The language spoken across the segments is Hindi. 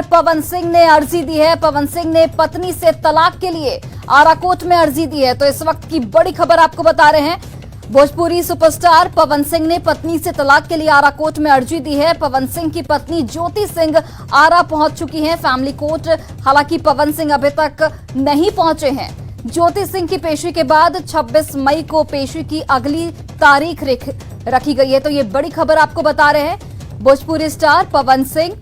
पवन सिंह ने अर्जी दी है। पवन सिंह ने पत्नी से तलाक के लिए आरा कोर्ट में अर्जी दी है। तो इस वक्त की बड़ी खबर आपको बता रहे हैं। भोजपुरी सुपरस्टार पवन सिंह ने पत्नी से तलाक के लिए आरा कोर्ट में अर्जी दी है। पवन सिंह की पत्नी ज्योति सिंह आरा पहुंच चुकी हैं फैमिली कोर्ट। हालांकि पवन सिंह अभी तक नहीं पहुंचे हैं। ज्योति सिंह की पेशी के बाद 26 मई को पेशी की अगली तारीख रखी गई है। तो ये बड़ी खबर आपको बता रहे हैं। भोजपुरी स्टार पवन सिंह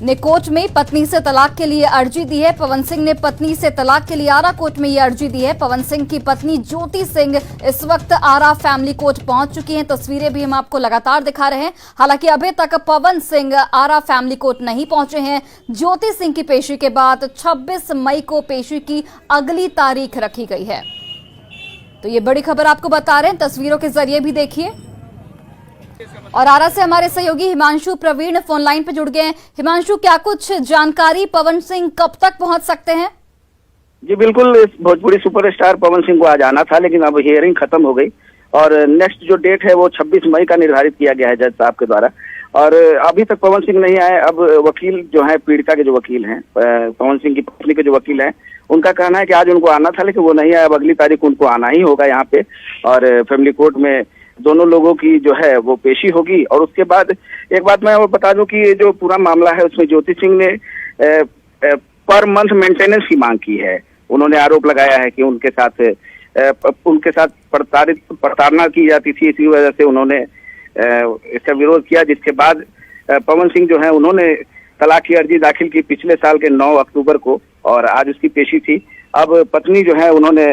ने कोर्ट में पत्नी से तलाक के लिए अर्जी दी है। पवन सिंह ने पत्नी से तलाक के लिए आरा कोर्ट में ये अर्जी दी है। पवन सिंह की पत्नी ज्योति सिंह इस वक्त आरा फैमिली कोर्ट पहुंच चुकी हैं। तस्वीरें भी हम आपको लगातार दिखा रहे हैं। हालांकि अभी तक पवन सिंह आरा फैमिली कोर्ट नहीं पहुंचे हैं। ज्योति सिंह की पेशी के बाद 26 मई को पेशी की अगली तारीख रखी गई है। तो ये बड़ी खबर आपको बता रहे हैं, तस्वीरों के जरिए भी देखिए। और आरा से हमारे सहयोगी हिमांशु प्रवीण फोन लाइन पे जुड़ गए हैं। हिमांशु, क्या कुछ जानकारी, पवन सिंह कब तक पहुंच सकते हैं? जी बिल्कुल, इस भोजपुरी सुपरस्टार पवन सिंह को आज आना था, लेकिन अब हियरिंग खत्म हो गई और नेक्स्ट जो डेट है वो 26 मई का निर्धारित किया गया है जज साहब के द्वारा। और अभी तक पवन सिंह नहीं आए। अब वकील जो है, पीड़िता के जो वकील हैं, पवन सिंह की पत्नी के जो वकील हैं, उनका कहना है कि आज उनको आना था लेकिन वो नहीं आया। अब अगली तारीख उनको आना ही होगा यहाँ पे और फैमिली कोर्ट में दोनों लोगों की जो है वो पेशी होगी। और उसके बाद एक बात मैं वो बता दूं कि ये जो पूरा मामला है उसमें ज्योति सिंह ने पर मंथ मेंटेनेंस की मांग की है। उन्होंने आरोप लगाया है कि उनके साथ प्रताड़ना की जाती थी, इसी वजह से उन्होंने इसका विरोध किया। जिसके बाद पवन सिंह जो है उन्होंने तलाक की अर्जी दाखिल की पिछले साल के 9 अक्टूबर को और आज उसकी पेशी थी। अब पत्नी जो है उन्होंने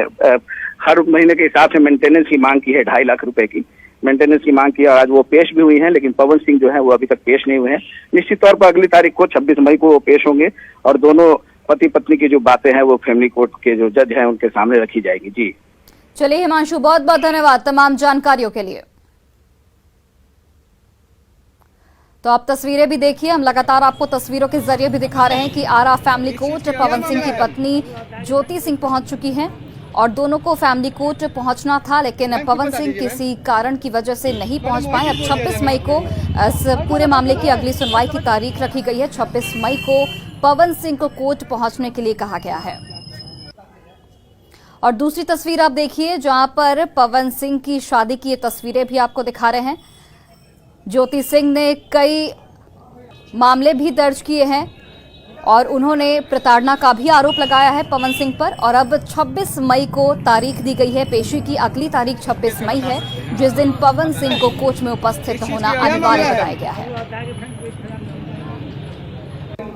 हर महीने के हिसाब से मेंटेनेंस की मांग की है, 2.5 लाख रुपए की मेंटेनेंस की मांग की और आज वो पेश भी हुई हैं। लेकिन पवन सिंह जो है वो अभी तक पेश नहीं हुए हैं। निश्चित तौर पर अगली तारीख को 26 मई को वो पेश होंगे और दोनों पति पत्नी की जो बातें हैं वो फैमिली कोर्ट के जो जज हैं उनके सामने रखी जाएगी। जी चलिए हिमांशु, बहुत बहुत धन्यवाद तमाम जानकारियों के लिए। तो आप तस्वीरें भी देखिए, हम लगातार आपको तस्वीरों के जरिए भी दिखा रहे हैं कि आरा फैमिली कोर्ट पवन सिंह की पत्नी ज्योति सिंह पहुंच चुकी हैं और दोनों को फैमिली कोर्ट पहुंचना था, लेकिन पवन सिंह किसी कारण की वजह से नहीं पहुंच पाए। अब 26 मई को इस पूरे मामले की अगली सुनवाई की तारीख रखी गई है। 26 मई को पवन सिंह को कोर्ट पहुंचने के लिए कहा गया है। और दूसरी तस्वीर आप देखिए, जहां पर पवन सिंह की शादी की ये तस्वीरें भी आपको दिखा रहे हैं। ज्योति सिंह ने कई मामले भी दर्ज किए हैं और उन्होंने प्रताड़ना का भी आरोप लगाया है पवन सिंह पर। और अब 26 मई को तारीख दी गई है। पेशी की अगली तारीख 26 मई है, जिस दिन पवन सिंह को कोर्ट में उपस्थित होना अनिवार्य बताया गया है।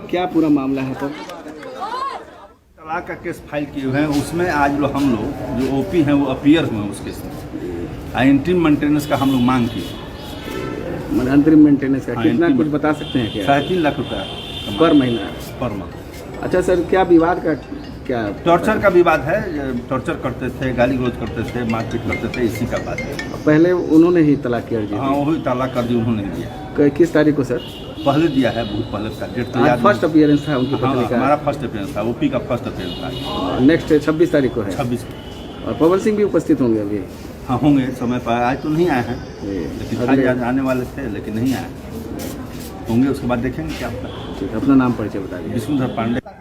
क्या पूरा मामला है? तो तलाक का केस फाइल किए हुए हैं, उसमें आज हम लोग जो ओपी हैं वो अपीयर हुए हैं उस केस में। इंटरिम मेंटेनेंस का हम लोग मांग किए। अंतरिम मेंटेनेंस का कितना कुछ बता सकते हैं क्या? 3.5 लाख रुपया पर महीना, पर मंथ। अच्छा सर, क्या विवाद का क्या? टॉर्चर का विवाद है। टॉर्चर करते थे, गाली गलौज करते थे, मारपीट करते थे, इसी का बात है। पहले उन्होंने ही तलाक की अर्जी? हाँ, वही तलाक कर दी उन्होंने दिया। किस तारीख को सर? पहले दिया है, बहुत पहले का डेट तो याद। फर्स्ट अपीयरेंस था उनकी पत्नी का? हमारा फर्स्ट अपीयरेंस था, ओपी का फर्स्ट अपीयरेंस था। नेक्स्ट 26 तारीख को है? 26 को। और पवन सिंह भी उपस्थित होंगे अभी? हाँ होंगे, समय पर। आज तो नहीं आए हैं, लेकिन आज आने वाले थे लेकिन नहीं आए होंगे। उसके बाद देखेंगे क्या होता है। ठीक, अपना नाम परिचय बता दीजिए। विष्णुधर पांडे।